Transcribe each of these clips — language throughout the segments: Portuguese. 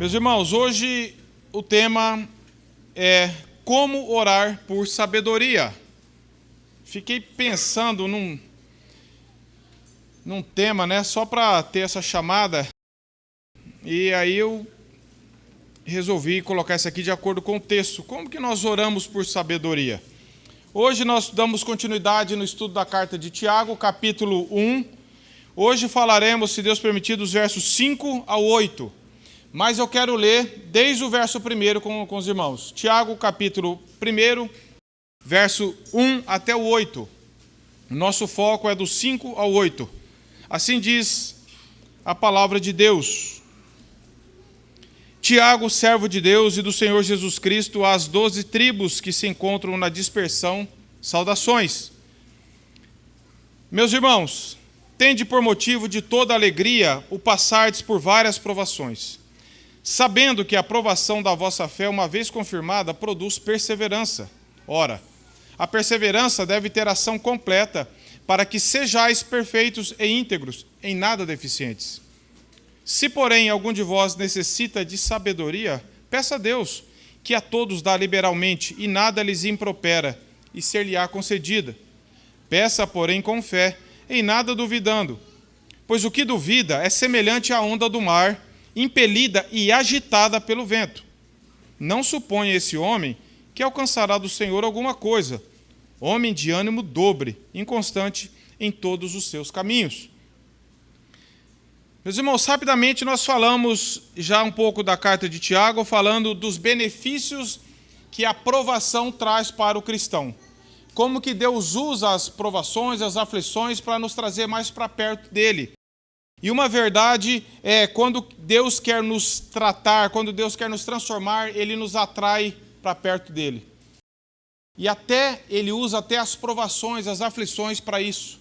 Meus irmãos, hoje o tema é como orar por sabedoria. Fiquei pensando num tema, só para ter essa chamada, e aí eu resolvi colocar isso aqui de acordo com o texto. Como que nós oramos por sabedoria? Hoje nós damos continuidade no estudo da carta de Tiago, capítulo 1. Hoje falaremos, se Deus permitir, dos versos 5 ao 8. Mas eu quero ler desde o verso 1 com os irmãos. Tiago, capítulo 1, verso 1 até o 8. Nosso foco é do 5 ao 8. Assim diz a palavra de Deus. Tiago, servo de Deus e do Senhor Jesus Cristo, às 12 tribos que se encontram na dispersão, saudações. Meus irmãos, tende por motivo de toda alegria o passardes por várias provações, sabendo que a provação da vossa fé, uma vez confirmada, produz perseverança. Ora, a perseverança deve ter ação completa, para que sejais perfeitos e íntegros, em nada deficientes. Se, porém, algum de vós necessita de sabedoria, peça a Deus, que a todos dá liberalmente, e nada lhes impropera, e ser-lhe-á concedida. Peça, porém, com fé, em nada duvidando. Pois o que duvida é semelhante à onda do mar, impelida e agitada pelo vento. Não suponha esse homem que alcançará do Senhor alguma coisa. Homem de ânimo dobre, inconstante em todos os seus caminhos. Meus irmãos, rapidamente nós falamos já um pouco da carta de Tiago, falando dos benefícios que a provação traz para o cristão. Como que Deus usa as provações, as aflições para nos trazer mais para perto dele. E uma verdade é, quando Deus quer nos tratar, quando Deus quer nos transformar, Ele nos atrai para perto dele. E Ele usa até as provações, as aflições para isso.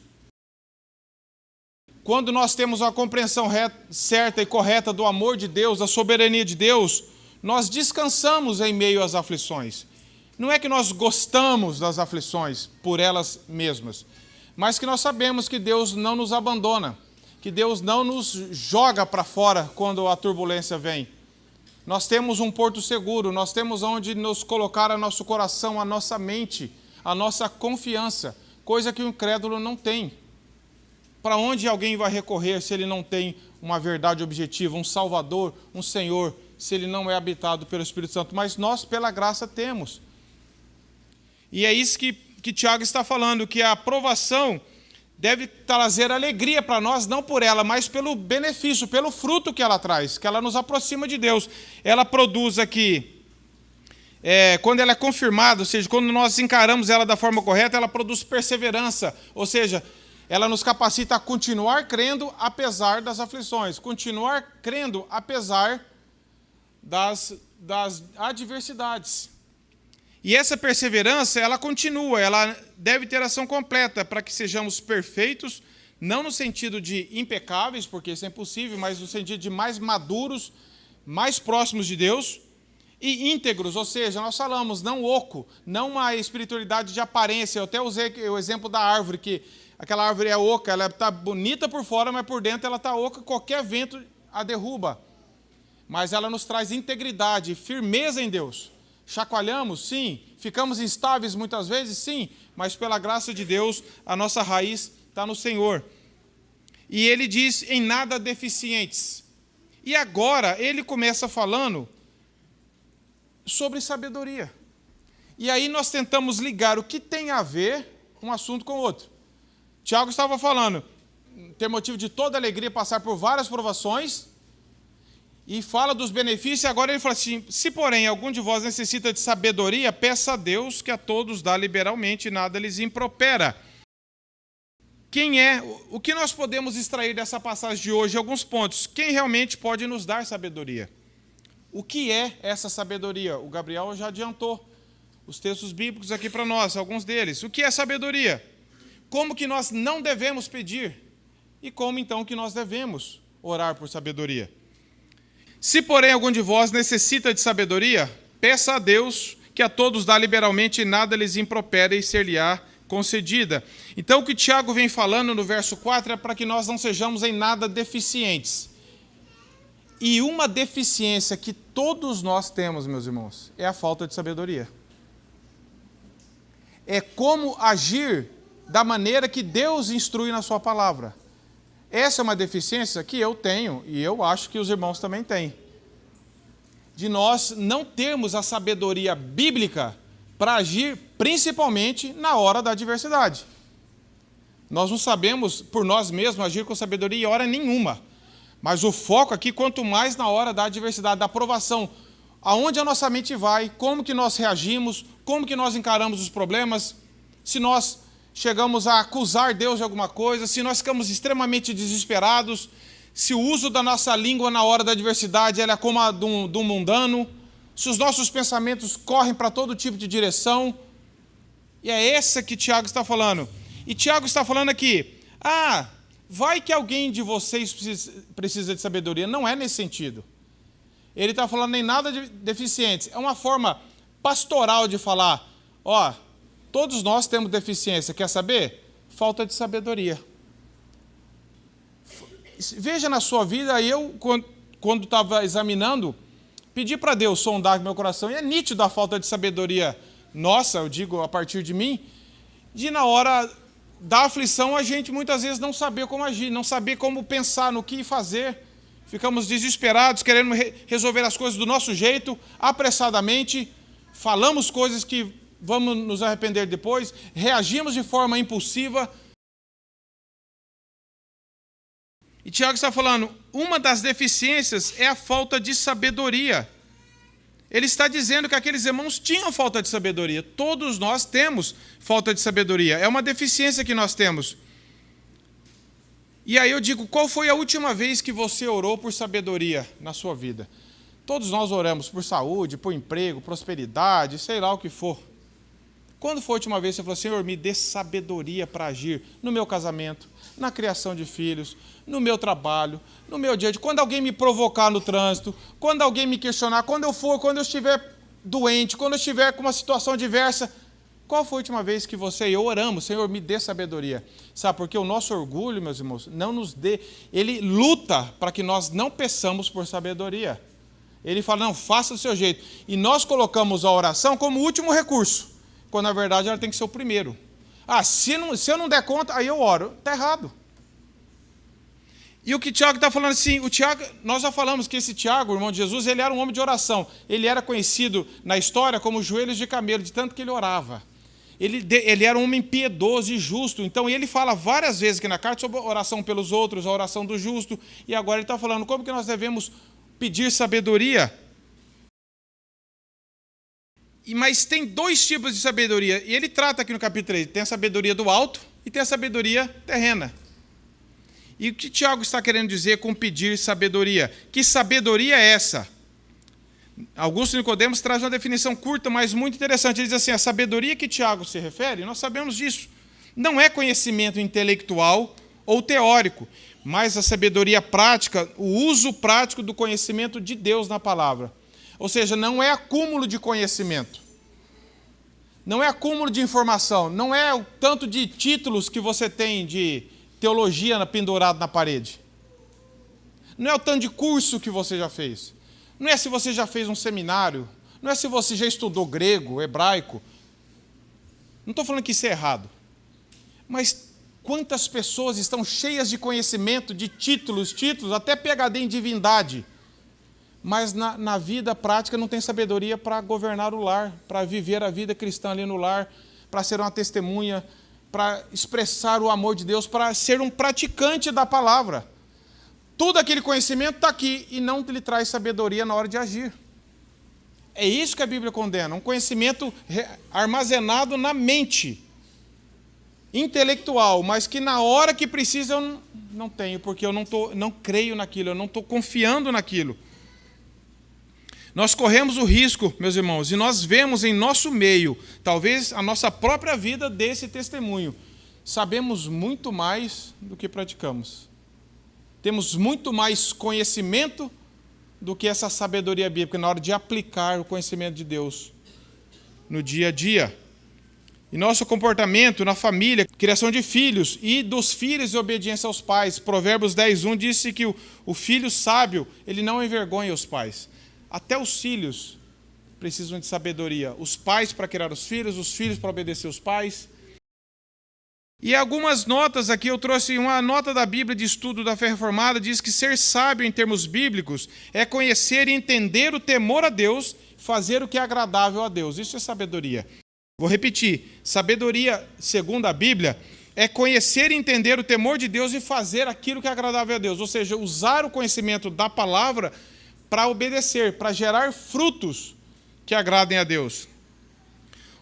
Quando nós temos uma compreensão certa e correta do amor de Deus, da soberania de Deus, nós descansamos em meio às aflições. Não é que nós gostamos das aflições por elas mesmas, mas que nós sabemos que Deus não nos abandona, que Deus não nos joga para fora quando a turbulência vem. Nós temos um porto seguro, nós temos onde nos colocar o nosso coração, a nossa mente, a nossa confiança, coisa que o incrédulo não tem. Para onde alguém vai recorrer se ele não tem uma verdade objetiva, um Salvador, um Senhor, se ele não é habitado pelo Espírito Santo? Mas nós, pela graça, temos. E é isso que Tiago está falando, que a aprovação deve trazer alegria para nós, não por ela, mas pelo benefício, pelo fruto que ela traz, que ela nos aproxima de Deus. Ela produz aqui, quando ela é confirmada, ou seja, quando nós encaramos ela da forma correta, ela produz perseverança, ou seja, ela nos capacita a continuar crendo apesar das aflições, continuar crendo apesar das adversidades. E essa perseverança, ela continua, ela deve ter ação completa para que sejamos perfeitos, não no sentido de impecáveis, porque isso é impossível, mas no sentido de mais maduros, mais próximos de Deus, e íntegros, ou seja, nós falamos não oco, não uma espiritualidade de aparência. Eu até usei o exemplo da árvore, que aquela árvore é oca, ela está bonita por fora, mas por dentro ela está oca, qualquer vento a derruba. Mas ela nos traz integridade, firmeza em Deus. Chacoalhamos? Sim. Ficamos instáveis muitas vezes? Sim. Mas pela graça de Deus, a nossa raiz está no Senhor. E ele diz, em nada deficientes. E agora, ele começa falando sobre sabedoria. E aí nós tentamos ligar o que tem a ver um assunto com o outro. Tiago estava falando, ter motivo de toda alegria, passar por várias provações, e fala dos benefícios, e agora ele fala assim, se porém algum de vós necessita de sabedoria, peça a Deus que a todos dá liberalmente e nada lhes impropera. O que nós podemos extrair dessa passagem de hoje? Alguns pontos. Quem realmente pode nos dar sabedoria? O que é essa sabedoria? O Gabriel já adiantou os textos bíblicos aqui para nós, alguns deles. O que é sabedoria? Como que nós não devemos pedir? E como então que nós devemos orar por sabedoria? Se, porém, algum de vós necessita de sabedoria, peça a Deus, que a todos dá liberalmente e nada lhes impropera e ser-lhe-á concedida. Então, o que Tiago vem falando no verso 4 é para que nós não sejamos em nada deficientes. E uma deficiência que todos nós temos, meus irmãos, é a falta de sabedoria. É como agir da maneira que Deus instrui na sua palavra. Essa é uma deficiência que eu tenho e eu acho que os irmãos também têm. De nós não termos a sabedoria bíblica para agir principalmente na hora da adversidade. Nós não sabemos por nós mesmos agir com sabedoria em hora nenhuma. Mas o foco aqui, quanto mais na hora da adversidade, da provação, aonde a nossa mente vai, como que nós reagimos, como que nós encaramos os problemas, se nós chegamos a acusar Deus de alguma coisa, se nós ficamos extremamente desesperados, se o uso da nossa língua na hora da adversidade ela é como a do mundano, se os nossos pensamentos correm para todo tipo de direção. E é essa que Tiago está falando. E Tiago está falando aqui, vai que alguém de vocês precisa de sabedoria. Não é nesse sentido. Ele está falando nem nada de deficientes. É uma forma pastoral de falar, todos nós temos deficiência. Quer saber? Falta de sabedoria. Veja na sua vida, eu, quando estava examinando, pedi para Deus sondar meu coração, e é nítido a falta de sabedoria nossa, eu digo a partir de mim, de na hora da aflição a gente muitas vezes não saber como agir, não saber como pensar no que fazer. Ficamos desesperados, querendo resolver as coisas do nosso jeito, apressadamente, falamos coisas que vamos nos arrepender depois, reagimos de forma impulsiva. E Tiago está falando, uma das deficiências é a falta de sabedoria. Ele está dizendo que aqueles irmãos tinham falta de sabedoria. Todos nós temos falta de sabedoria. É uma deficiência que nós temos. E aí eu digo, qual foi a última vez que você orou por sabedoria na sua vida? Todos nós oramos por saúde, por emprego, prosperidade, sei lá o que for. Quando foi a última vez que você falou, Senhor, me dê sabedoria para agir no meu casamento, na criação de filhos, no meu trabalho, no meu dia a dia, quando alguém me provocar no trânsito, quando alguém me questionar, quando eu estiver doente, quando eu estiver com uma situação adversa, qual foi a última vez que você e eu oramos, Senhor, me dê sabedoria? Sabe, porque o nosso orgulho, meus irmãos, não nos dê, ele luta para que nós não peçamos por sabedoria. Ele fala, não, faça do seu jeito. E nós colocamos a oração como último recurso, quando na verdade ela tem que ser o primeiro. Se eu não der conta, aí eu oro. Está errado. E o que Tiago está falando assim, nós já falamos que esse Tiago, o irmão de Jesus, ele era um homem de oração. Ele era conhecido na história como joelhos de camelo, de tanto que ele orava. Ele era um homem piedoso e justo. Então ele fala várias vezes aqui na carta sobre a oração pelos outros, a oração do justo. E agora ele está falando como que nós devemos pedir sabedoria. Mas tem dois tipos de sabedoria. E ele trata aqui no capítulo 3. Tem a sabedoria do alto e tem a sabedoria terrena. E o que Tiago está querendo dizer com pedir sabedoria? Que sabedoria é essa? Augusto Nicodemos traz uma definição curta, mas muito interessante. Ele diz assim, a sabedoria que Tiago se refere, nós sabemos disso, não é conhecimento intelectual ou teórico, mas a sabedoria prática, o uso prático do conhecimento de Deus na palavra. Ou seja, não é acúmulo de conhecimento, não é acúmulo de informação, não é o tanto de títulos que você tem de teologia pendurado na parede. Não é o tanto de curso que você já fez. Não é se você já fez um seminário, não é se você já estudou grego, hebraico. Não estou falando que isso é errado. Mas quantas pessoas estão cheias de conhecimento, de títulos, até PhD em divindade, mas na vida prática não tem sabedoria para governar o lar, para viver a vida cristã ali no lar, para ser uma testemunha, para expressar o amor de Deus, para ser um praticante da palavra. Todo aquele conhecimento está aqui e não lhe traz sabedoria na hora de agir. É isso que a Bíblia condena, um conhecimento armazenado na mente, intelectual, mas que na hora que precisa eu não tenho, porque eu não creio naquilo, eu não estou confiando naquilo. Nós corremos o risco, meus irmãos, e nós vemos em nosso meio, talvez a nossa própria vida desse testemunho. Sabemos muito mais do que praticamos. Temos muito mais conhecimento do que essa sabedoria bíblica na hora de aplicar o conhecimento de Deus no dia a dia. E nosso comportamento na família, criação de filhos e dos filhos e obediência aos pais. Provérbios 10:1 disse que o filho sábio, ele não envergonha os pais. Até os filhos precisam de sabedoria. Os pais para criar os filhos para obedecer os pais. E algumas notas aqui, eu trouxe uma nota da Bíblia de Estudo da Fé Reformada, diz que ser sábio em termos bíblicos é conhecer e entender o temor a Deus, fazer o que é agradável a Deus. Isso é sabedoria. Vou repetir, sabedoria, segundo a Bíblia, é conhecer e entender o temor de Deus e fazer aquilo que é agradável a Deus. Ou seja, usar o conhecimento da palavra para obedecer, para gerar frutos que agradem a Deus.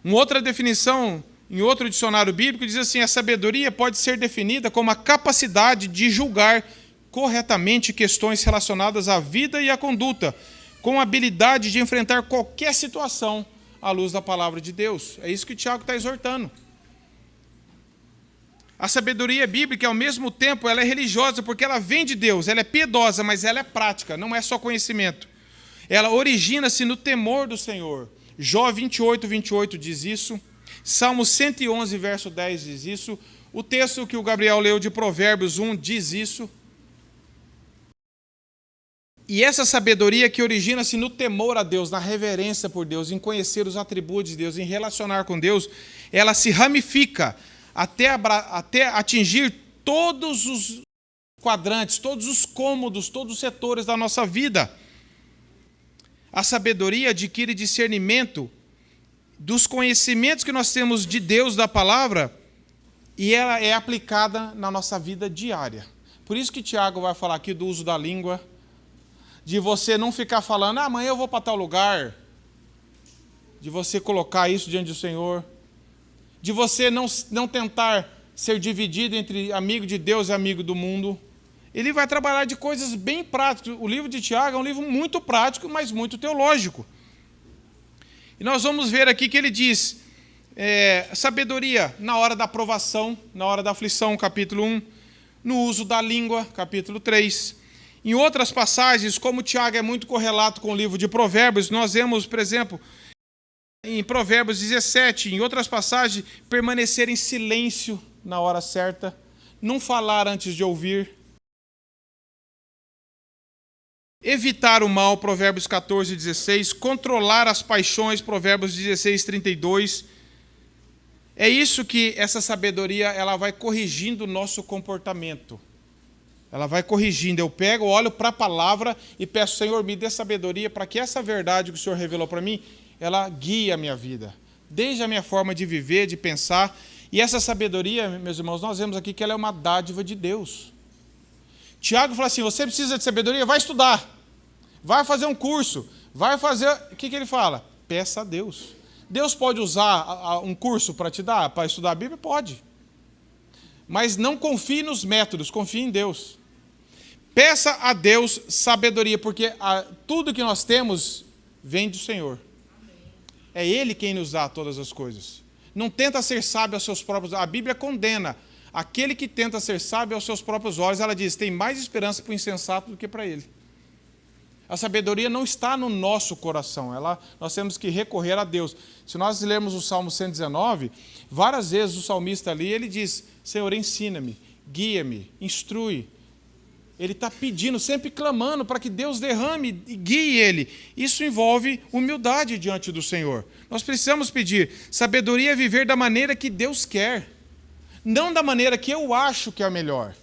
Uma outra definição, em outro dicionário bíblico, diz assim: a sabedoria pode ser definida como a capacidade de julgar corretamente questões relacionadas à vida e à conduta, com a habilidade de enfrentar qualquer situação à luz da palavra de Deus. É isso que o Tiago está exortando. A sabedoria bíblica, ao mesmo tempo, ela é religiosa, porque ela vem de Deus, ela é piedosa, mas ela é prática, não é só conhecimento. Ela origina-se no temor do Senhor. Jó 28:28 diz isso. Salmo 111, verso 10 diz isso. O texto que o Gabriel leu de Provérbios 1 diz isso. E essa sabedoria que origina-se no temor a Deus, na reverência por Deus, em conhecer os atributos de Deus, em relacionar com Deus, ela se ramifica até atingir todos os quadrantes, todos os cômodos, todos os setores da nossa vida. A sabedoria adquire discernimento dos conhecimentos que nós temos de Deus, da palavra, e ela é aplicada na nossa vida diária. Por isso que Tiago vai falar aqui do uso da língua, de você não ficar falando, amanhã eu vou para tal lugar, de você colocar isso diante do Senhor, de você não tentar ser dividido entre amigo de Deus e amigo do mundo. Ele vai trabalhar de coisas bem práticas. O livro de Tiago é um livro muito prático, mas muito teológico. E nós vamos ver aqui que ele diz, sabedoria na hora da provação, na hora da aflição, capítulo 1, no uso da língua, capítulo 3. Em outras passagens, como Tiago é muito correlato com o livro de Provérbios, nós vemos, por exemplo, em Provérbios 17, em outras passagens, permanecer em silêncio na hora certa, não falar antes de ouvir, evitar o mal, Provérbios 14:16, controlar as paixões, Provérbios 16:32. É isso que essa sabedoria ela vai corrigindo o nosso comportamento. Ela vai corrigindo. Eu pego, olho para a palavra e peço, Senhor, me dê sabedoria para que essa verdade que o Senhor revelou para mim, ela guie a minha vida. Desde a minha forma de viver, de pensar. E essa sabedoria, meus irmãos, nós vemos aqui que ela é uma dádiva de Deus. Tiago fala assim, você precisa de sabedoria? Vai estudar. Vai fazer um curso. Vai fazer... O que ele fala? Peça a Deus. Deus pode usar um curso para te dar, para estudar a Bíblia? Pode. Mas não confie nos métodos, confie em Deus. Peça a Deus sabedoria, porque tudo que nós temos vem do Senhor. É Ele quem nos dá todas as coisas. Não tenta ser sábio aos seus próprios... A Bíblia condena aquele que tenta ser sábio aos seus próprios olhos. Ela diz, tem mais esperança para o insensato do que para ele. A sabedoria não está no nosso coração. Nós temos que recorrer a Deus. Se nós lermos o Salmo 119, várias vezes o salmista ali, ele diz, Senhor, ensina-me, guia-me, instrui. Ele está pedindo, sempre clamando para que Deus derrame e guie ele. Isso envolve humildade diante do Senhor. Nós precisamos pedir sabedoria, viver da maneira que Deus quer, não da maneira que eu acho que é a melhor.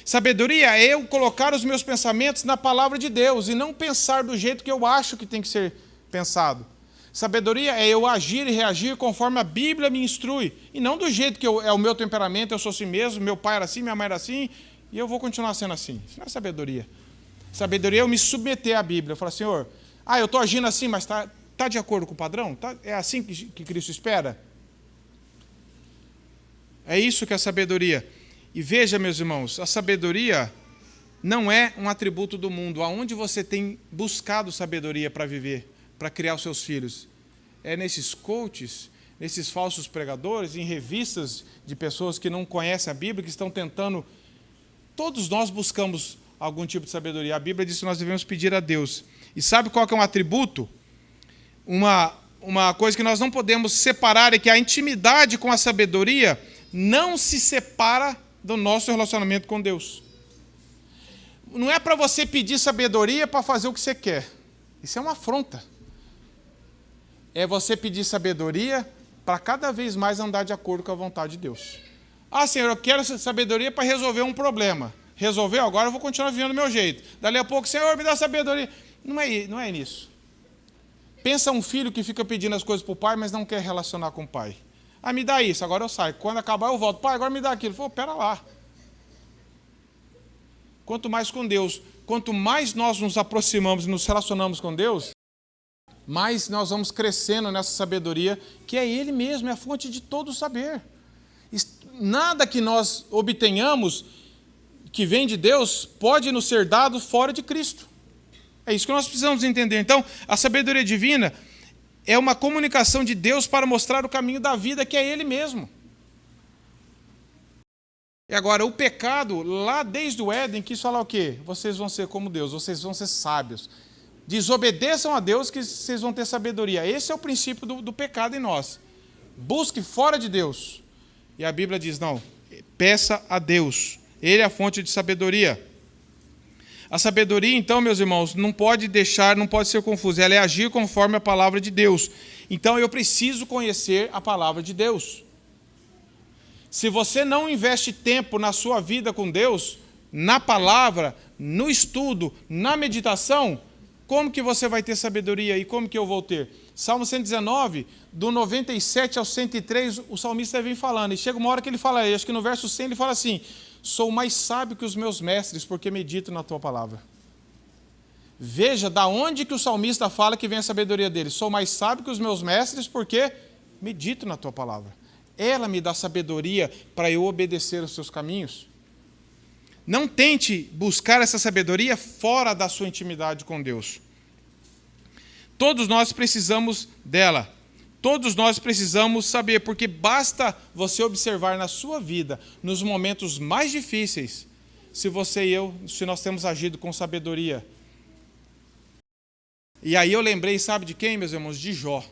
Sabedoria é eu colocar os meus pensamentos na palavra de Deus e não pensar do jeito que eu acho que tem que ser pensado. Sabedoria é eu agir e reagir conforme a Bíblia me instrui e não do jeito que é o meu temperamento, eu sou assim mesmo, meu pai era assim, minha mãe era assim, e eu vou continuar sendo assim. Isso não é sabedoria. Sabedoria é eu me submeter à Bíblia. Eu falo, Senhor, eu estou agindo assim, mas está de acordo com o padrão? É assim que Cristo espera? É isso que é sabedoria. E veja, meus irmãos, a sabedoria não é um atributo do mundo. Aonde você tem buscado sabedoria para viver, para criar os seus filhos? É nesses coaches, nesses falsos pregadores, em revistas de pessoas que não conhecem a Bíblia, que estão tentando... Todos nós buscamos algum tipo de sabedoria. A Bíblia diz que nós devemos pedir a Deus. E sabe qual que é um atributo? uma coisa que nós não podemos separar é que a intimidade com a sabedoria não se separa do nosso relacionamento com Deus. Não é para você pedir sabedoria para fazer o que você quer. Isso é uma afronta. É você pedir sabedoria para cada vez mais andar de acordo com a vontade de Deus. Ah, Senhor, eu quero sabedoria para resolver um problema. Resolveu, agora eu vou continuar vivendo do meu jeito. Dali a pouco, Senhor, me dá sabedoria. Não é nisso. Pensa um filho que fica pedindo as coisas para o pai, mas não quer relacionar com o pai. Ah, me dá isso, agora eu saio. Quando acabar eu volto. Pai, agora me dá aquilo. Pô, pera lá. Quanto mais com Deus, quanto mais nós nos aproximamos e nos relacionamos com Deus, mais nós vamos crescendo nessa sabedoria, que é Ele mesmo, é a fonte de todo o saber. Nada que nós obtenhamos, que vem de Deus, pode nos ser dado fora de Cristo. É isso que nós precisamos entender. Então, a sabedoria divina é uma comunicação de Deus para mostrar o caminho da vida, que é Ele mesmo. E agora, o pecado, lá desde o Éden, quis falar o quê? Vocês vão ser como Deus, vocês vão ser sábios. Desobedeçam a Deus que vocês vão ter sabedoria. Esse é o princípio do pecado em nós. Busque fora de Deus. E a Bíblia diz, não, peça a Deus. Ele é a fonte de sabedoria. A sabedoria, então, meus irmãos, não pode ser confusa. Ela é agir conforme a palavra de Deus. Então, eu preciso conhecer a palavra de Deus. Se você não investe tempo na sua vida com Deus, na palavra, no estudo, na meditação, como que você vai ter sabedoria e como que eu vou ter? Salmo 119, do 97 ao 103, o salmista vem falando. E chega uma hora que ele fala, acho que no verso 100 ele fala assim, sou mais sábio que os meus mestres, porque medito na tua palavra. Veja da onde que o salmista fala que vem a sabedoria dele. Sou mais sábio que os meus mestres, porque medito na tua palavra. Ela me dá sabedoria para eu obedecer os seus caminhos. Não tente buscar essa sabedoria fora da sua intimidade com Deus. Todos nós precisamos dela. Todos nós precisamos saber, porque basta você observar na sua vida, nos momentos mais difíceis, se você e eu, se nós temos agido com sabedoria. E aí eu lembrei, sabe de quem, meus irmãos? De Jó.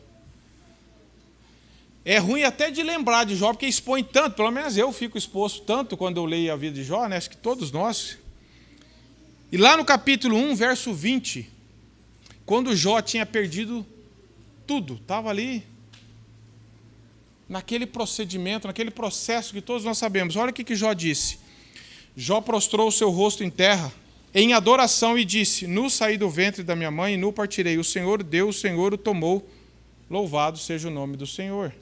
É ruim até de lembrar de Jó, porque expõe tanto, pelo menos eu fico exposto tanto quando eu leio a vida de Jó, né? Acho que todos nós. E lá no capítulo 1, verso 20, quando Jó tinha perdido tudo, estava ali, naquele procedimento, naquele processo que todos nós sabemos. Olha o que Jó disse. Jó prostrou o seu rosto em terra, em adoração, e disse, nu saí do ventre da minha mãe, e nu partirei. O Senhor deu, o Senhor o tomou, louvado seja o nome do Senhor.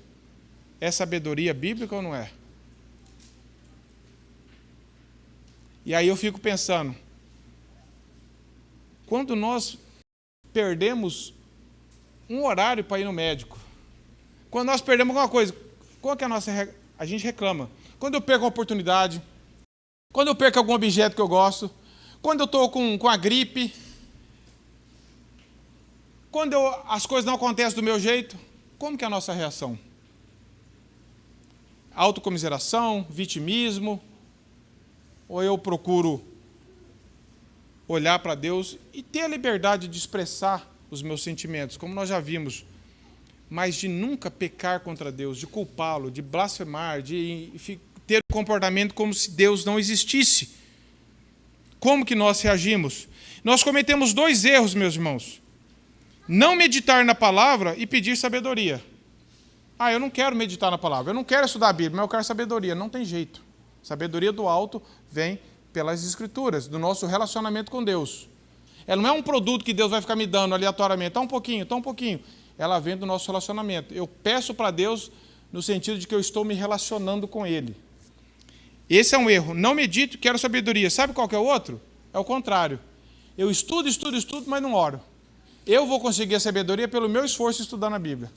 É sabedoria bíblica ou não é? E aí eu fico pensando, quando nós perdemos um horário para ir no médico, quando nós perdemos alguma coisa, qual que é a gente reclama. Quando eu perco uma oportunidade, quando eu perco algum objeto que eu gosto, quando eu estou com a gripe, quando as coisas não acontecem do meu jeito, como que é a nossa reação? Autocomiseração, vitimismo, ou eu procuro olhar para Deus e ter a liberdade de expressar os meus sentimentos, como nós já vimos, mas de nunca pecar contra Deus, de culpá-lo, de blasfemar, de ter um comportamento como se Deus não existisse. Como que nós reagimos? Nós cometemos 2 erros, meus irmãos. Não meditar na palavra e pedir sabedoria. Ah, eu não quero meditar na palavra, eu não quero estudar a Bíblia, mas eu quero sabedoria. Não tem jeito. Sabedoria do alto vem pelas Escrituras, do nosso relacionamento com Deus. Ela não é um produto que Deus vai ficar me dando aleatoriamente, tá um pouquinho. Ela vem do nosso relacionamento. Eu peço para Deus no sentido de que eu estou me relacionando com Ele. Esse é um erro. Não medito, quero sabedoria. Sabe qual que é o outro? É o contrário. Eu estudo, mas não oro. Eu vou conseguir a sabedoria pelo meu esforço de estudar na Bíblia.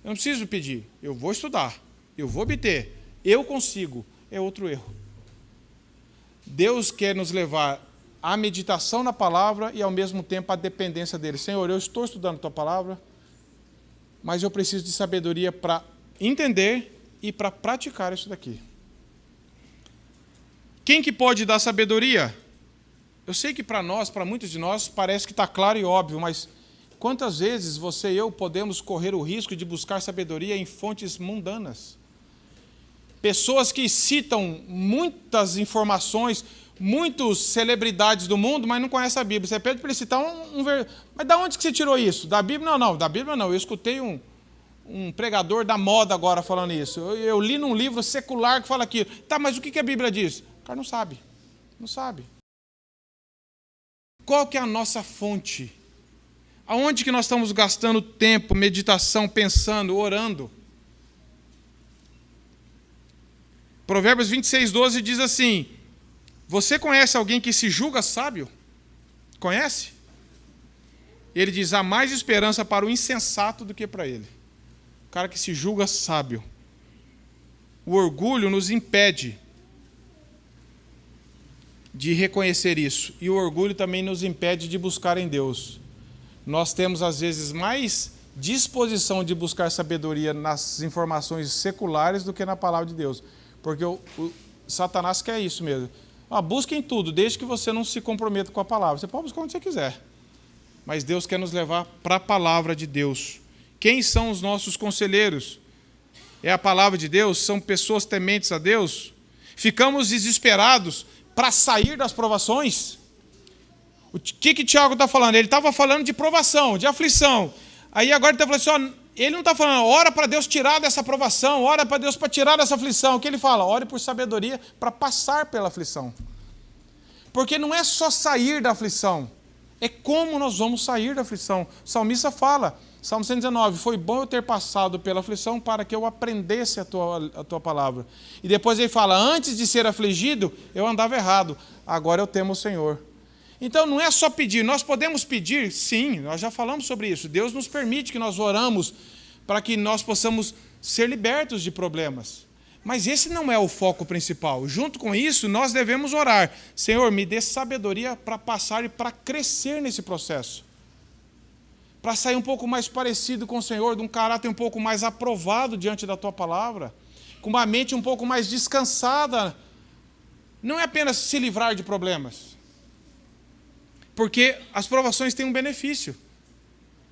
Eu não preciso pedir. Eu vou estudar. Eu vou obter. Eu consigo. É outro erro. Deus quer nos levar à meditação na palavra e, ao mesmo tempo, à dependência dele. Senhor, eu estou estudando a tua palavra, mas eu preciso de sabedoria para entender e para praticar isso daqui. Quem que pode dar sabedoria? Eu sei que para nós, para muitos de nós, parece que está claro e óbvio, mas Quantas vezes você e eu podemos correr o risco de buscar sabedoria em fontes mundanas? Pessoas que citam muitas informações, muitas celebridades do mundo, mas não conhecem a Bíblia. Você pede para ele citar Mas da onde que você tirou isso? Da Bíblia? Não, da Bíblia não. Eu escutei um pregador da moda agora falando isso. Eu li num livro secular que fala aquilo. Tá, mas o que a Bíblia diz? O cara não sabe. Não sabe. Qual que é a nossa fonte? Aonde que nós estamos gastando tempo, meditação, pensando, orando? Provérbios 26:12 diz assim: você conhece alguém que se julga sábio? Conhece? Ele diz: há mais esperança para o insensato do que para ele. O cara que se julga sábio. O orgulho nos impede de reconhecer isso. E o orgulho também nos impede de buscar em Deus. Nós temos, às vezes, mais disposição de buscar sabedoria nas informações seculares do que na palavra de Deus. Porque o Satanás quer isso mesmo. Busque em tudo, desde que você não se comprometa com a palavra. Você pode buscar onde você quiser. Mas Deus quer nos levar para a palavra de Deus. Quem são os nossos conselheiros? É a palavra de Deus? São pessoas tementes a Deus? Ficamos desesperados para sair das provações? O que Tiago está falando? Ele estava falando de provação, de aflição. Aí agora ele está falando assim, ele não está falando, ora para Deus tirar dessa provação, ora para Deus para tirar dessa aflição. O que ele fala? Ore por sabedoria para passar pela aflição. Porque não é só sair da aflição, é como nós vamos sair da aflição. O salmista fala, Salmo 119, foi bom eu ter passado pela aflição para que eu aprendesse a tua palavra. E depois ele fala, antes de ser afligido, eu andava errado, agora eu temo o Senhor. Então não é só pedir, nós podemos pedir, sim, nós já falamos sobre isso. Deus nos permite que nós oramos para que nós possamos ser libertos de problemas. Mas esse não é o foco principal. Junto com isso, nós devemos orar. Senhor, me dê sabedoria para passar e para crescer nesse processo. Para sair um pouco mais parecido com o Senhor, de um caráter um pouco mais aprovado diante da Tua palavra, com uma mente um pouco mais descansada. Não é apenas se livrar de problemas. Porque as provações têm um benefício.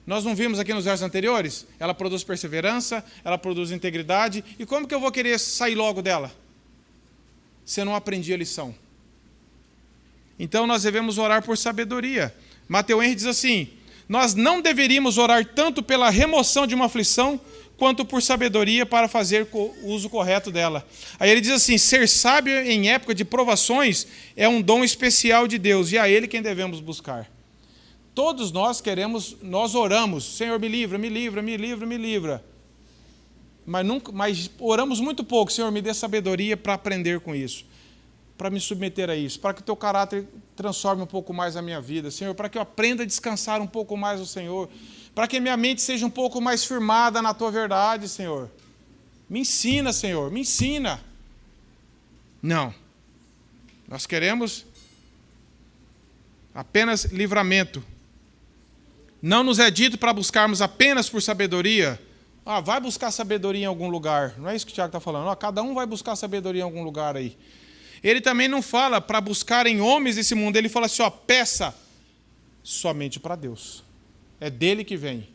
Nós não vimos aqui nos versos anteriores? Ela produz perseverança, ela produz integridade. E como que eu vou querer sair logo dela? Se eu não aprendi a lição. Então nós devemos orar por sabedoria. Mateus Henry diz assim, nós não deveríamos orar tanto pela remoção de uma aflição, quanto por sabedoria para fazer o uso correto dela. Aí ele diz assim, ser sábio em época de provações é um dom especial de Deus, e a Ele quem devemos buscar. Todos nós nós oramos, Senhor, me livra, me livra, me livra, me livra. Mas oramos muito pouco, Senhor, me dê sabedoria para aprender com isso, para me submeter a isso, para que o Teu caráter transforme um pouco mais a minha vida, Senhor, para que eu aprenda a descansar um pouco mais no Senhor, para que minha mente seja um pouco mais firmada na Tua verdade, Senhor. Me ensina, Senhor, me ensina. Não. Nós queremos apenas livramento. Não nos é dito para buscarmos apenas por sabedoria. Vai buscar sabedoria em algum lugar. Não é isso que o Tiago está falando. Cada um vai buscar sabedoria em algum lugar aí. Ele também não fala para buscar em homens desse mundo. Ele fala assim, peça somente para Deus. É dele que vem.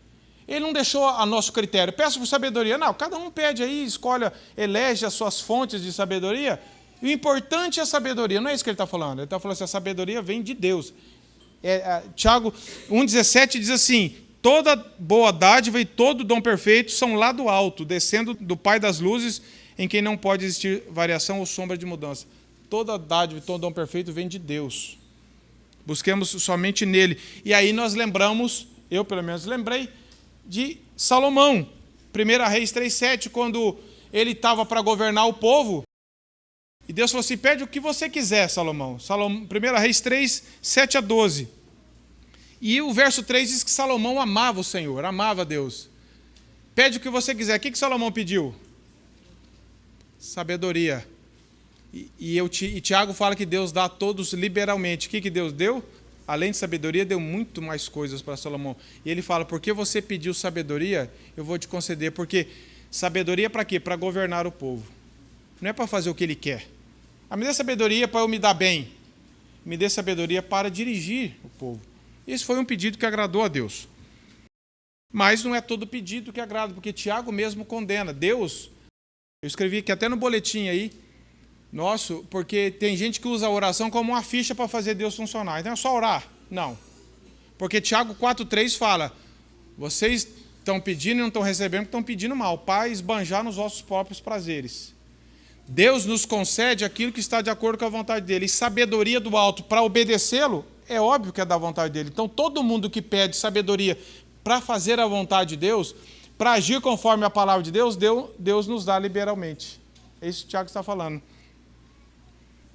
Ele não deixou a nosso critério. Peço por sabedoria. Não, cada um pede aí, escolhe, elege as suas fontes de sabedoria. E o importante é a sabedoria. Não é isso que ele está falando. Ele está falando assim, a sabedoria vem de Deus. Tiago 1,17 diz assim, toda boa dádiva e todo dom perfeito são lá do alto, descendo do Pai das luzes, em quem não pode existir variação ou sombra de mudança. Toda dádiva e todo dom perfeito vem de Deus. Busquemos somente nele. E aí nós lembramos, eu pelo menos lembrei, de Salomão. 1 Reis 3,7, quando ele estava para governar o povo, e Deus falou assim, pede o que você quiser, Salomão. 1 Reis 3, 7 a 12. E o verso 3 diz que Salomão amava o Senhor, amava Deus. Pede o que você quiser. O que Salomão pediu? Sabedoria. E Tiago fala que Deus dá a todos liberalmente. O que Deus deu? Além de sabedoria, deu muito mais coisas para Salomão. E ele fala, porque você pediu sabedoria, eu vou te conceder. Porque sabedoria para quê? Para governar o povo. Não é para fazer o que ele quer. Me dê sabedoria para eu me dar bem. Me dê sabedoria para dirigir o povo. Esse foi um pedido que agradou a Deus. Mas não é todo pedido que agrada, porque Tiago mesmo condena. Deus, eu escrevi aqui até no boletim aí, nosso, porque tem gente que usa a oração como uma ficha para fazer Deus funcionar. Então é só orar? Não. Porque Tiago 4,3 fala, vocês estão pedindo e não estão recebendo, porque estão pedindo mal, para esbanjar nos vossos próprios prazeres. Deus nos concede aquilo que está de acordo com a vontade dele. E sabedoria do alto para obedecê-lo, é óbvio que é da vontade dele. Então todo mundo que pede sabedoria para fazer a vontade de Deus, para agir conforme a palavra de Deus, Deus nos dá liberalmente. É isso que o Tiago está falando.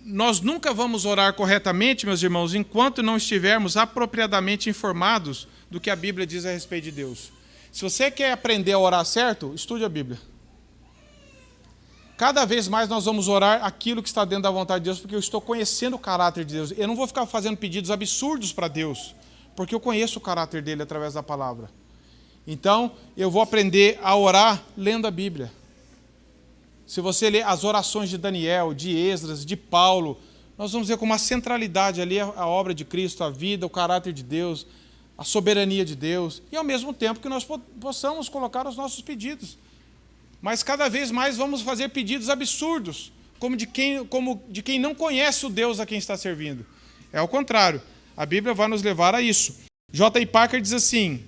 Nós nunca vamos orar corretamente, meus irmãos, enquanto não estivermos apropriadamente informados do que a Bíblia diz a respeito de Deus. Se você quer aprender a orar certo, estude a Bíblia. Cada vez mais nós vamos orar aquilo que está dentro da vontade de Deus, porque eu estou conhecendo o caráter de Deus. Eu não vou ficar fazendo pedidos absurdos para Deus, porque eu conheço o caráter dele através da palavra. Então, eu vou aprender a orar lendo a Bíblia. Se você ler as orações de Daniel, de Esdras, de Paulo, nós vamos ver com uma centralidade ali a obra de Cristo, a vida, o caráter de Deus, a soberania de Deus, e ao mesmo tempo que nós possamos colocar os nossos pedidos. Mas cada vez mais vamos fazer pedidos absurdos, como de quem não conhece o Deus a quem está servindo. É ao contrário, a Bíblia vai nos levar a isso. J. Packer diz assim,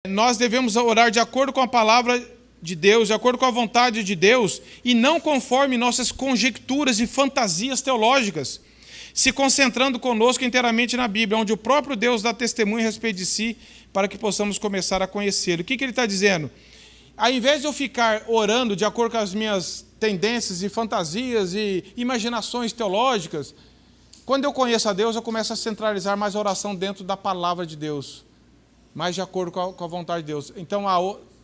nós devemos orar de acordo com a palavra de Deus, de acordo com a vontade de Deus, e não conforme nossas conjecturas e fantasias teológicas, se concentrando conosco inteiramente na Bíblia, onde o próprio Deus dá testemunho a respeito de si, para que possamos começar a conhecê-lo. O que ele está dizendo? Ao invés de eu ficar orando de acordo com as minhas tendências e fantasias e imaginações teológicas, quando eu conheço a Deus, eu começo a centralizar mais a oração dentro da palavra de Deus, mais de acordo com a vontade de Deus. Então,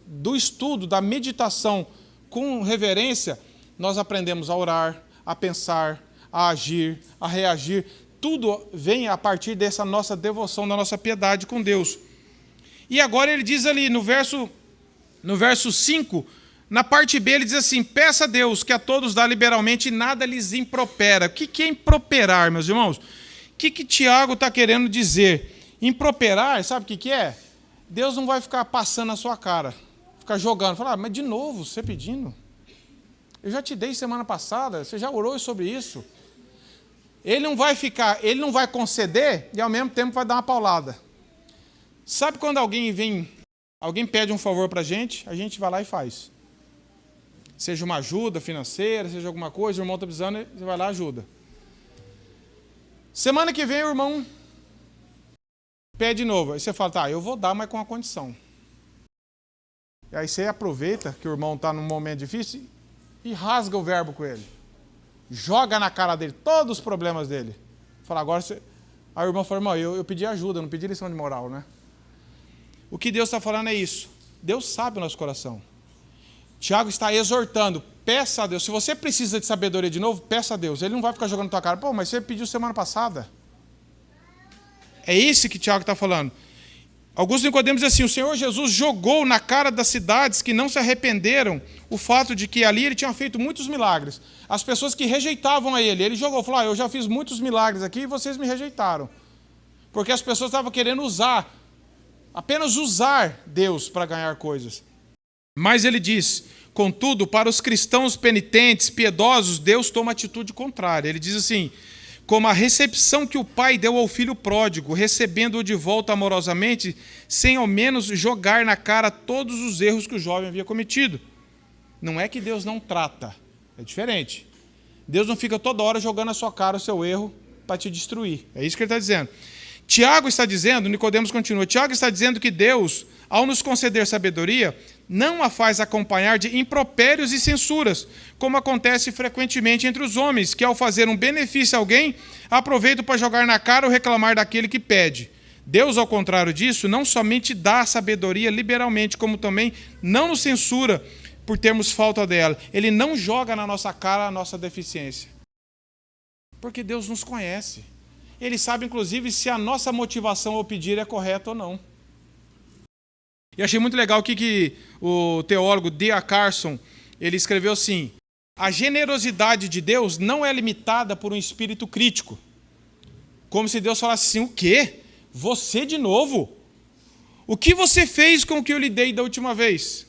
do estudo, da meditação com reverência, nós aprendemos a orar, a pensar, a agir, a reagir. Tudo vem a partir dessa nossa devoção, da nossa piedade com Deus. E agora ele diz ali no verso 5, na parte B ele diz assim, peça a Deus que a todos dá liberalmente e nada lhes impropera. O que é improperar, meus irmãos? O que Tiago está querendo dizer? Improperar, sabe o que é? Deus não vai ficar passando na sua cara, ficar jogando, falar, mas de novo, você pedindo? Eu já te dei semana passada, você já orou sobre isso. Ele não vai conceder e ao mesmo tempo vai dar uma paulada. Sabe quando alguém pede um favor para a gente vai lá e faz. Seja uma ajuda financeira, seja alguma coisa, o irmão está precisando, você vai lá e ajuda. Semana que vem o irmão pede de novo. Aí você fala, tá, eu vou dar, mas com uma condição. E aí você aproveita que o irmão está num momento difícil e rasga o verbo com ele. Joga na cara dele todos os problemas dele. Fala, agora você... Aí o irmão fala, irmão, eu pedi ajuda, não pedi lição de moral, né? O que Deus está falando é isso. Deus sabe o nosso coração. Tiago está exortando, peça a Deus. Se você precisa de sabedoria de novo, peça a Deus. Ele não vai ficar jogando na tua cara. Pô, mas você pediu semana passada. É isso que Tiago está falando. Augusto Nicodemos diz assim, o Senhor Jesus jogou na cara das cidades que não se arrependeram o fato de que ali ele tinha feito muitos milagres. As pessoas que rejeitavam a ele jogou, falou, eu já fiz muitos milagres aqui e vocês me rejeitaram. Porque as pessoas estavam querendo apenas usar Deus para ganhar coisas. Mas ele diz, contudo, para os cristãos penitentes, piedosos, Deus toma atitude contrária. Ele diz assim, como a recepção que o pai deu ao filho pródigo, recebendo-o de volta amorosamente, sem ao menos jogar na cara todos os erros que o jovem havia cometido. Não é que Deus não trata, é diferente. Deus não fica toda hora jogando na sua cara o seu erro para te destruir. É isso que ele está dizendo. Tiago está dizendo, Nicodemos continua, Tiago está dizendo que Deus, ao nos conceder sabedoria, não a faz acompanhar de impropérios e censuras, como acontece frequentemente entre os homens, que ao fazer um benefício a alguém, aproveitam para jogar na cara ou reclamar daquele que pede. Deus, ao contrário disso, não somente dá a sabedoria liberalmente, como também não nos censura por termos falta dela. Ele não joga na nossa cara a nossa deficiência. Porque Deus nos conhece. Ele sabe, inclusive, se a nossa motivação ao pedir é correta ou não. E achei muito legal o que o teólogo D.A. Carson, ele escreveu assim, a generosidade de Deus não é limitada por um espírito crítico. Como se Deus falasse assim, o quê? Você de novo? O que você fez com o que eu lhe dei da última vez?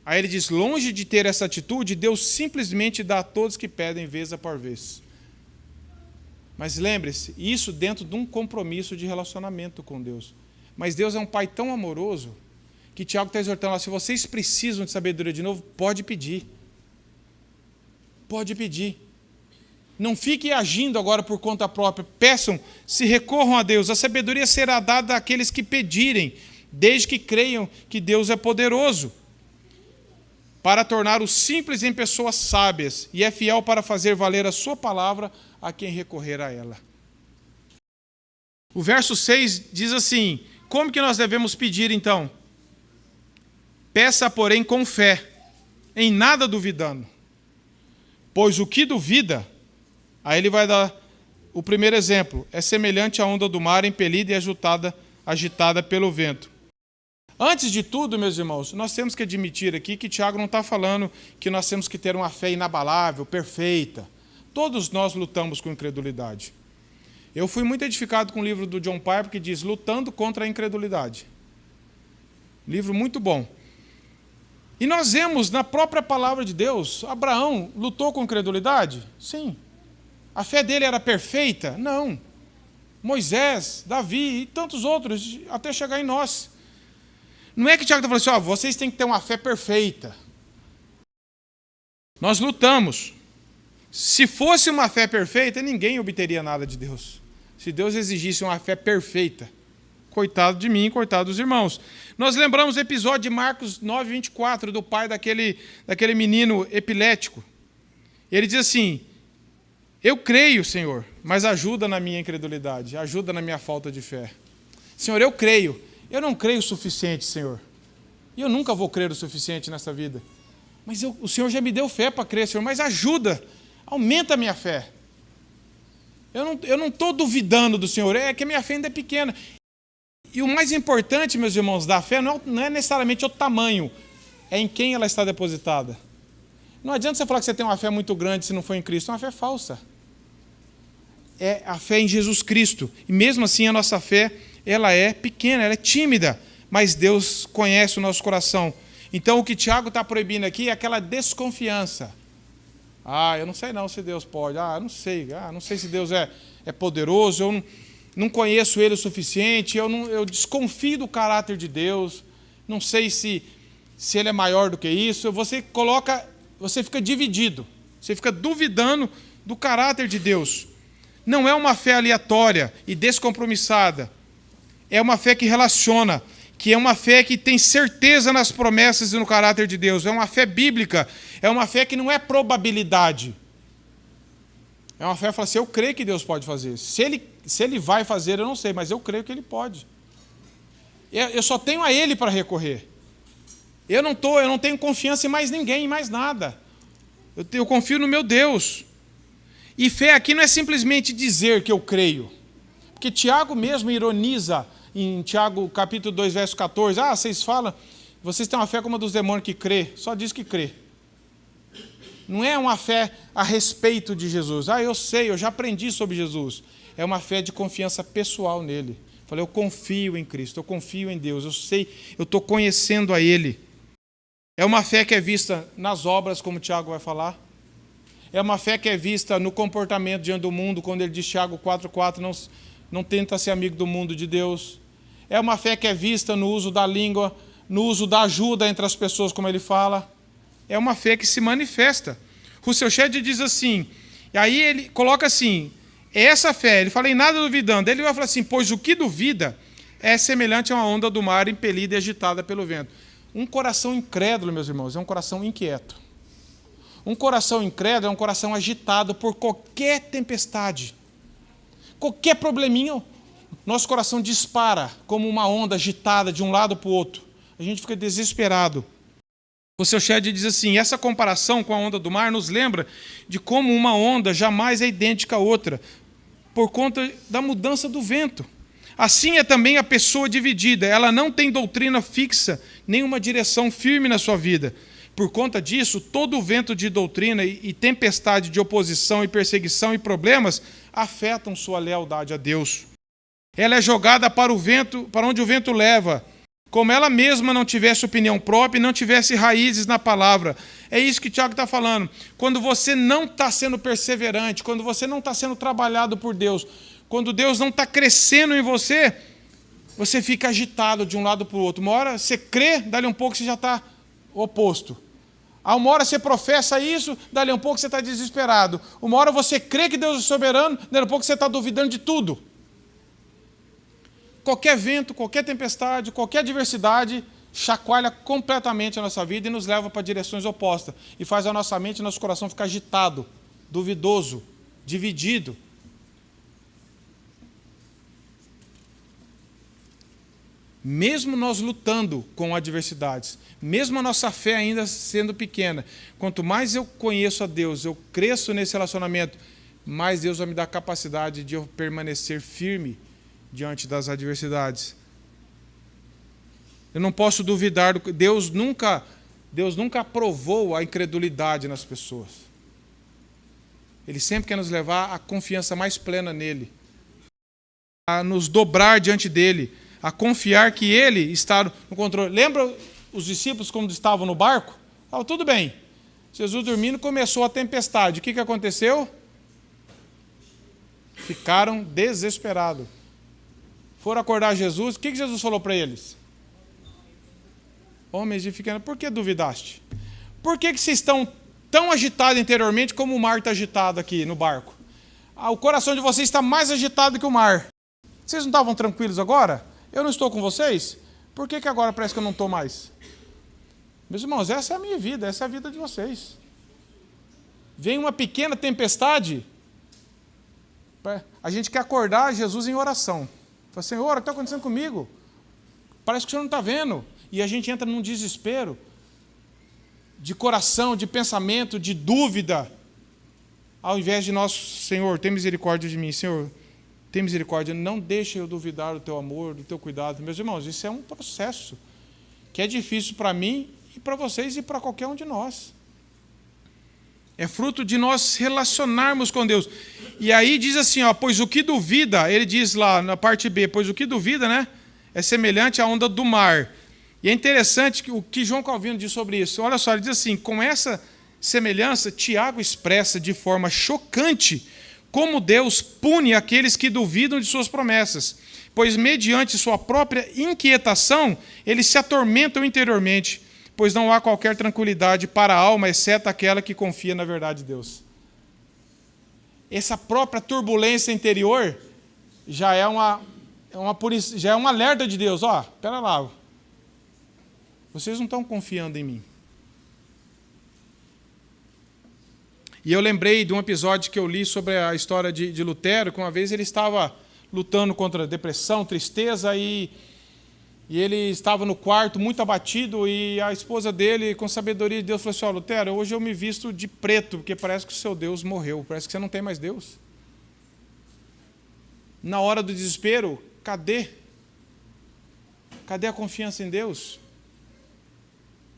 Aí ele diz, longe de ter essa atitude, Deus simplesmente dá a todos que pedem vez por vez. Mas lembre-se, isso dentro de um compromisso de relacionamento com Deus. Mas Deus é um Pai tão amoroso que Tiago está exortando, se vocês precisam de sabedoria de novo, pode pedir. Pode pedir. Não fiquem agindo agora por conta própria. Peçam, se recorram a Deus. A sabedoria será dada àqueles que pedirem, desde que creiam que Deus é poderoso para tornar os simples em pessoas sábias e é fiel para fazer valer a sua palavra a quem recorrer a ela. O verso 6 diz assim, como que nós devemos pedir então? Peça, porém, com fé, em nada duvidando. Pois o que duvida, aí ele vai dar o primeiro exemplo, é semelhante à onda do mar impelida e agitada pelo vento. Antes de tudo, meus irmãos, nós temos que admitir aqui que Tiago não está falando que nós temos que ter uma fé inabalável, perfeita. Todos nós lutamos com incredulidade. Eu fui muito edificado com o livro do John Piper que diz Lutando contra a Incredulidade. Livro muito bom. E nós vemos na própria palavra de Deus, Abraão lutou com incredulidade? Sim. A fé dele era perfeita? Não. Moisés, Davi e tantos outros, até chegar em nós. Não é que Tiago está falando assim, vocês têm que ter uma fé perfeita. Nós lutamos. Se fosse uma fé perfeita, ninguém obteria nada de Deus. Se Deus exigisse uma fé perfeita, coitado de mim, coitado dos irmãos. Nós lembramos o episódio de Marcos 9, 24, do pai daquele menino epilético. Ele diz assim, eu creio, Senhor, mas ajuda na minha incredulidade, ajuda na minha falta de fé. Senhor, eu creio. Eu não creio o suficiente, Senhor. E eu nunca vou crer o suficiente nessa vida. Mas o Senhor já me deu fé para crer, Senhor, mas ajuda, aumenta a minha fé. Eu não estou duvidando do Senhor, é que a minha fé ainda é pequena. E o mais importante, meus irmãos, da fé não é necessariamente o tamanho, é em quem ela está depositada. Não adianta você falar que você tem uma fé muito grande se não for em Cristo, é uma fé falsa. É a fé em Jesus Cristo. E mesmo assim a nossa fé, ela é pequena, ela é tímida, mas Deus conhece o nosso coração. Então o que Tiago está proibindo aqui é aquela desconfiança. Eu não sei não se Deus pode, não sei se Deus é poderoso, eu não conheço Ele o suficiente, eu desconfio do caráter de Deus, não sei se Ele é maior do que isso. Você fica dividido, você fica duvidando do caráter de Deus. Não é uma fé aleatória e descompromissada, é uma fé que relaciona, que é uma fé que tem certeza nas promessas e no caráter de Deus. É uma fé bíblica, é uma fé que não é probabilidade. É uma fé que fala assim, eu creio que Deus pode fazer. Se ele vai fazer, eu não sei, mas eu creio que Ele pode. Eu só tenho a Ele para recorrer. Eu não tenho confiança em mais ninguém, em mais nada. Eu confio no meu Deus. E fé aqui não é simplesmente dizer que eu creio. Porque Tiago mesmo ironiza em Tiago capítulo 2, verso 14. Vocês têm uma fé como a dos demônios que crê. Só diz que crê. Não é uma fé a respeito de Jesus. Eu sei, eu já aprendi sobre Jesus. É uma fé de confiança pessoal nele. Eu confio em Cristo, eu confio em Deus, eu sei, eu estou conhecendo a Ele. É uma fé que é vista nas obras, como Tiago vai falar. É uma fé que é vista no comportamento diante do mundo, quando ele diz, Tiago 4,4, não tenta ser amigo do mundo de Deus. É uma fé que é vista no uso da língua, no uso da ajuda entre as pessoas, como ele fala. É uma fé que se manifesta. Russell Shedd diz assim, e aí ele coloca assim, essa fé, ele fala em nada duvidando, ele vai falar assim, pois o que duvida é semelhante a uma onda do mar impelida e agitada pelo vento. Um coração incrédulo, meus irmãos, é um coração inquieto. Um coração incrédulo é um coração agitado por qualquer tempestade. Qualquer probleminha, nosso coração dispara como uma onda agitada de um lado para o outro. A gente fica desesperado. O Russell Shedd diz assim, essa comparação com a onda do mar nos lembra de como uma onda jamais é idêntica à outra, por conta da mudança do vento. Assim é também a pessoa dividida, ela não tem doutrina fixa, nenhuma direção firme na sua vida. Por conta disso, todo o vento de doutrina e tempestade de oposição e perseguição e problemas afetam sua lealdade a Deus. Ela é jogada para onde o vento leva, como ela mesma não tivesse opinião própria e não tivesse raízes na palavra. É isso que Tiago está falando. Quando você não está sendo perseverante, quando você não está sendo trabalhado por Deus, quando Deus não está crescendo em você, você fica agitado de um lado para o outro. Uma hora você crê, dali um pouco você já está oposto. Uma hora você professa isso, dali um pouco você está desesperado. Uma hora você crê que Deus é soberano, dali um pouco você está duvidando de tudo. Qualquer vento, qualquer tempestade, qualquer adversidade chacoalha completamente a nossa vida e nos leva para direções opostas. E faz a nossa mente e nosso coração ficar agitado, duvidoso, dividido. Mesmo nós lutando com adversidades, mesmo a nossa fé ainda sendo pequena, quanto mais eu conheço a Deus, eu cresço nesse relacionamento, mais Deus vai me dar a capacidade de eu permanecer firme diante das adversidades. Eu não posso duvidar, Deus nunca aprovou a incredulidade nas pessoas. Ele sempre quer nos levar à confiança mais plena nele, a nos dobrar diante dele, a confiar que ele está no controle. Lembra os discípulos quando estavam no barco? Estava tudo bem. Jesus dormindo, começou a tempestade. O que aconteceu? Ficaram desesperados. Foram acordar Jesus. O que Jesus falou para eles? Homens de pequena, por que duvidaste? Por que vocês estão tão agitados interiormente como o mar está agitado aqui no barco? O coração de vocês está mais agitado que o mar. Vocês não estavam tranquilos agora? Eu não estou com vocês? Por que agora parece que eu não estou mais? Meus irmãos, essa é a minha vida, essa é a vida de vocês. Vem uma pequena tempestade, a gente quer acordar Jesus em oração. Fala, Senhor, o que está acontecendo comigo? Parece que o Senhor não está vendo. E a gente entra num desespero de coração, de pensamento, de dúvida. Ao invés de nós, Senhor, tem misericórdia de mim. Senhor, tem misericórdia. Não deixe eu duvidar do teu amor, do teu cuidado. Meus irmãos, isso é um processo que é difícil para mim e para vocês e para qualquer um de nós. É fruto de nós relacionarmos com Deus. E aí diz assim, pois o que duvida, ele diz lá na parte B, pois o que duvida, né, é semelhante à onda do mar. E é interessante o que João Calvino diz sobre isso. Olha só, ele diz assim, com essa semelhança, Tiago expressa de forma chocante como Deus pune aqueles que duvidam de suas promessas, pois mediante sua própria inquietação, eles se atormentam interiormente, pois não há qualquer tranquilidade para a alma, exceto aquela que confia na verdade de Deus. Essa própria turbulência interior já é um alerta de Deus. Espera lá, vocês não estão confiando em mim. E eu lembrei de um episódio que eu li sobre a história de Lutero, que uma vez ele estava lutando contra depressão, tristeza, e ele estava no quarto muito abatido, e a esposa dele, com sabedoria de Deus, falou assim, Lutero, hoje eu me visto de preto, porque parece que o seu Deus morreu, parece que você não tem mais Deus. Na hora do desespero, cadê? Cadê a confiança em Deus?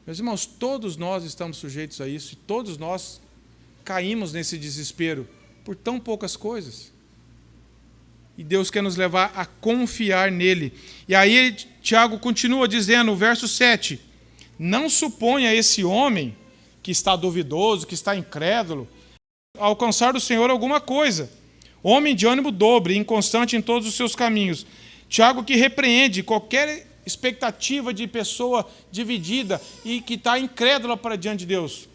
Meus irmãos, todos nós estamos sujeitos a isso, e todos nós caímos nesse desespero por tão poucas coisas. E Deus quer nos levar a confiar nele. E aí Tiago continua dizendo, verso 7, não suponha esse homem que está duvidoso, que está incrédulo, alcançar do Senhor alguma coisa. Homem de ânimo dobre, inconstante em todos os seus caminhos. Tiago que repreende qualquer expectativa de pessoa dividida e que está incrédula para diante de Deus.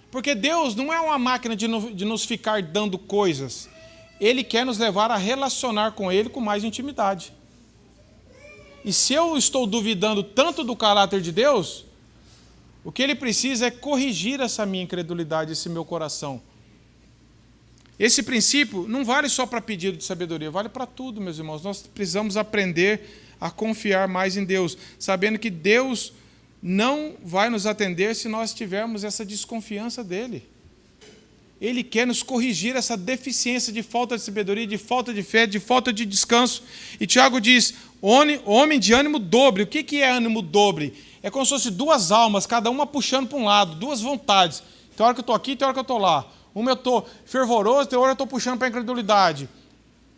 Porque Deus não é uma máquina de nos ficar dando coisas. Ele quer nos levar a relacionar com Ele com mais intimidade. E se eu estou duvidando tanto do caráter de Deus, o que Ele precisa é corrigir essa minha incredulidade, esse meu coração. Esse princípio não vale só para pedido de sabedoria, vale para tudo, meus irmãos. Nós precisamos aprender a confiar mais em Deus, sabendo que Deus não vai nos atender se nós tivermos essa desconfiança dEle. Ele quer nos corrigir essa deficiência de falta de sabedoria, de falta de fé, de falta de descanso. E Tiago diz, homem de ânimo dobre. O que é ânimo dobre? É como se fosse duas almas, cada uma puxando para um lado, duas vontades. Tem hora que eu estou aqui, tem hora que eu estou lá. Uma eu estou fervoroso, tem hora eu estou puxando para a incredulidade.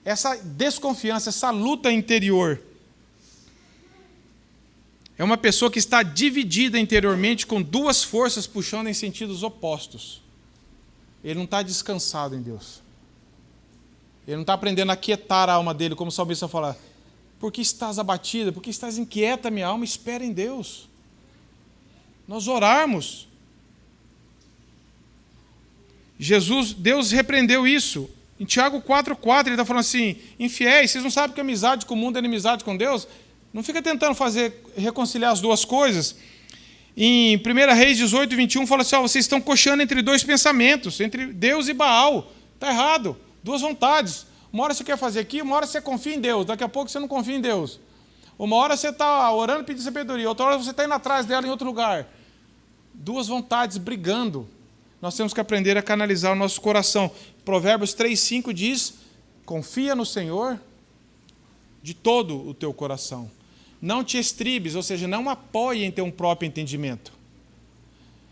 Essa desconfiança, essa luta interior. é uma pessoa que está dividida interiormente com duas forças puxando em sentidos opostos. Ele não está descansado em Deus. Ele não está aprendendo a aquietar a alma dele, como o salmista fala. Por que estás abatida? Por que estás inquieta, minha alma? Espera em Deus. Nós orarmos. Deus repreendeu isso. Em Tiago 4,4, ele está falando assim, infiéis, vocês não sabem que amizade com o mundo é inimizade com Deus? Não fica tentando reconciliar as duas coisas. Em 1 Reis 18, 21, fala assim, vocês estão coxando entre dois pensamentos, entre Deus e Baal. Está errado. Duas vontades. Uma hora você quer fazer aqui, uma hora você confia em Deus, daqui a pouco você não confia em Deus. Uma hora você está orando pedindo sabedoria, outra hora você está indo atrás dela em outro lugar. Duas vontades brigando. Nós temos que aprender a canalizar o nosso coração. Provérbios 3,5 diz, confia no Senhor de todo o teu coração. Não te estribes, ou seja, não apoie em teu próprio entendimento.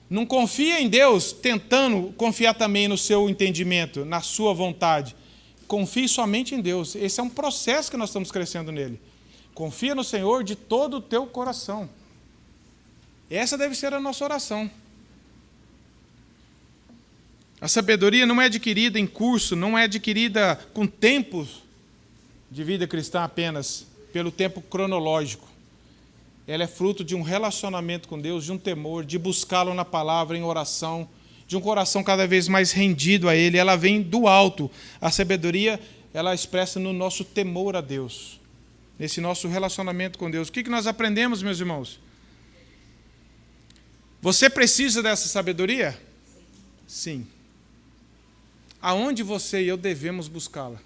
Não confia em Deus tentando confiar também no seu entendimento, na sua vontade. Confie somente em Deus. Esse é um processo que nós estamos crescendo nele. Confia no Senhor de todo o teu coração. Essa deve ser a nossa oração. A sabedoria não é adquirida em curso, não é adquirida com tempos de vida cristã apenas, pelo tempo cronológico. Ela é fruto de um relacionamento com Deus, de um temor, de buscá-lo na palavra, em oração, de um coração cada vez mais rendido a Ele. Ela vem do alto. A sabedoria, ela expressa no nosso temor a Deus, nesse nosso relacionamento com Deus. O que nós aprendemos, meus irmãos? Você precisa dessa sabedoria? Sim. Aonde você e eu devemos buscá-la?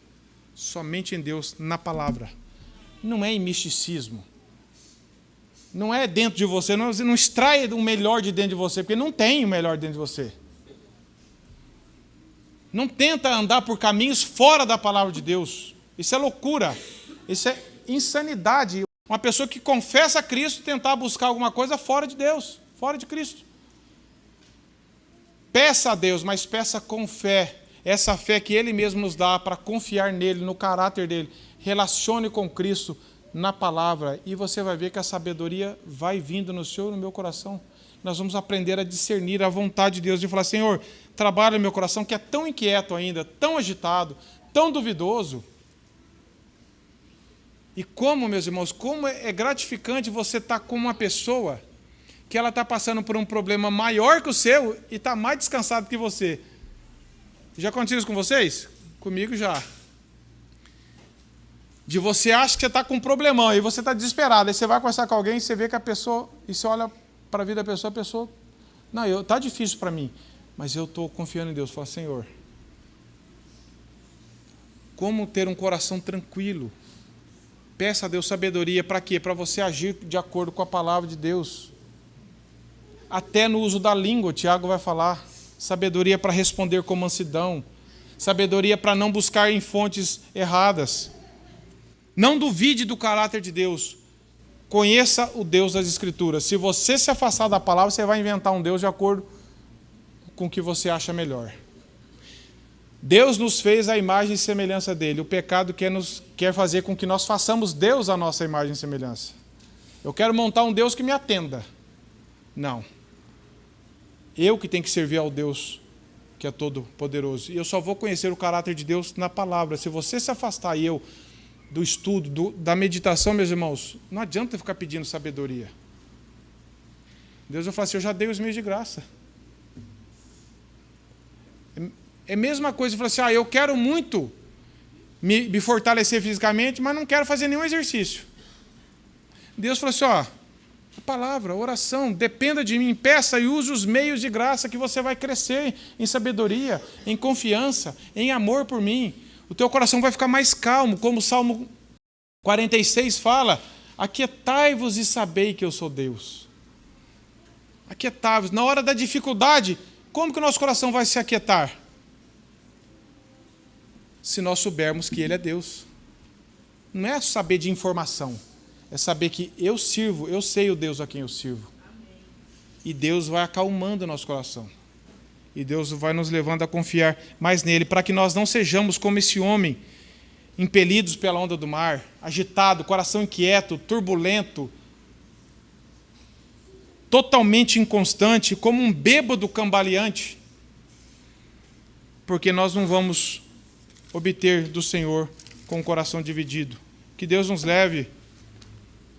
Somente em Deus, na palavra. Não é em misticismo. Não é dentro de você. Não extrai o melhor de dentro de você, porque não tem o melhor dentro de você. Não tenta andar por caminhos fora da palavra de Deus. Isso é loucura. Isso é insanidade. Uma pessoa que confessa a Cristo tentar buscar alguma coisa fora de Deus, fora de Cristo. Peça a Deus, mas peça com fé. Essa fé que Ele mesmo nos dá para confiar nele, no caráter dele. Relacione com Cristo na palavra e você vai ver que a sabedoria vai vindo no seu e no meu coração. Nós vamos aprender a discernir a vontade de Deus, de falar, Senhor, trabalha no meu coração que é tão inquieto ainda, tão agitado, tão duvidoso. E como, meus irmãos, como é gratificante você estar com uma pessoa que ela está passando por um problema maior que o seu e está mais descansado que você. Já aconteceu isso com vocês? Comigo já. De você acha que você está com um problemão, aí você está desesperado, aí você vai conversar com alguém e você vê que a pessoa, e você olha para a vida da pessoa, não, está difícil para mim, mas eu estou confiando em Deus. Fala, Senhor, como ter um coração tranquilo? Peça a Deus sabedoria, para quê? Para você agir de acordo com a palavra de Deus. Até no uso da língua, Tiago vai falar, sabedoria para responder com mansidão, sabedoria para não buscar em fontes erradas. Não duvide do caráter de Deus. Conheça o Deus das Escrituras. Se você se afastar da palavra, você vai inventar um Deus de acordo com o que você acha melhor. Deus nos fez a imagem e semelhança dele. O pecado quer fazer com que nós façamos Deus a nossa imagem e semelhança. Eu quero montar um Deus que me atenda. Não. Eu que tenho que servir ao Deus que é todo poderoso. E eu só vou conhecer o caráter de Deus na palavra. Se você se afastar e eu do estudo, da meditação, meus irmãos, não adianta ficar pedindo sabedoria. Deus vai falar assim, eu já dei os meios de graça. É a mesma coisa, falar assim, eu quero muito me fortalecer fisicamente, mas não quero fazer nenhum exercício. Deus falou assim, a palavra, a oração, dependa de mim, peça e use os meios de graça que você vai crescer em sabedoria, em confiança, em amor por mim. O teu coração vai ficar mais calmo, como o Salmo 46 fala, aquietai-vos e sabei que eu sou Deus. Aquietai-vos. Na hora da dificuldade, como que o nosso coração vai se aquietar? Se nós soubermos que Ele é Deus. Não é saber de informação, é saber que eu sirvo, eu sei o Deus a quem eu sirvo. E Deus vai acalmando o nosso coração. E Deus vai nos levando a confiar mais nele, para que nós não sejamos como esse homem, impelidos pela onda do mar, agitado, coração inquieto, turbulento, totalmente inconstante, como um bêbado cambaleante, porque nós não vamos obter do Senhor com o coração dividido. Que Deus nos leve,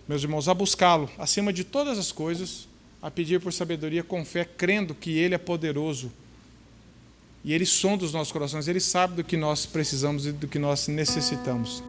meus irmãos, a buscá-lo, acima de todas as coisas, a pedir por sabedoria com fé, crendo que Ele é poderoso. E Ele sonda os nossos corações, Ele sabe do que nós precisamos e do que nós necessitamos.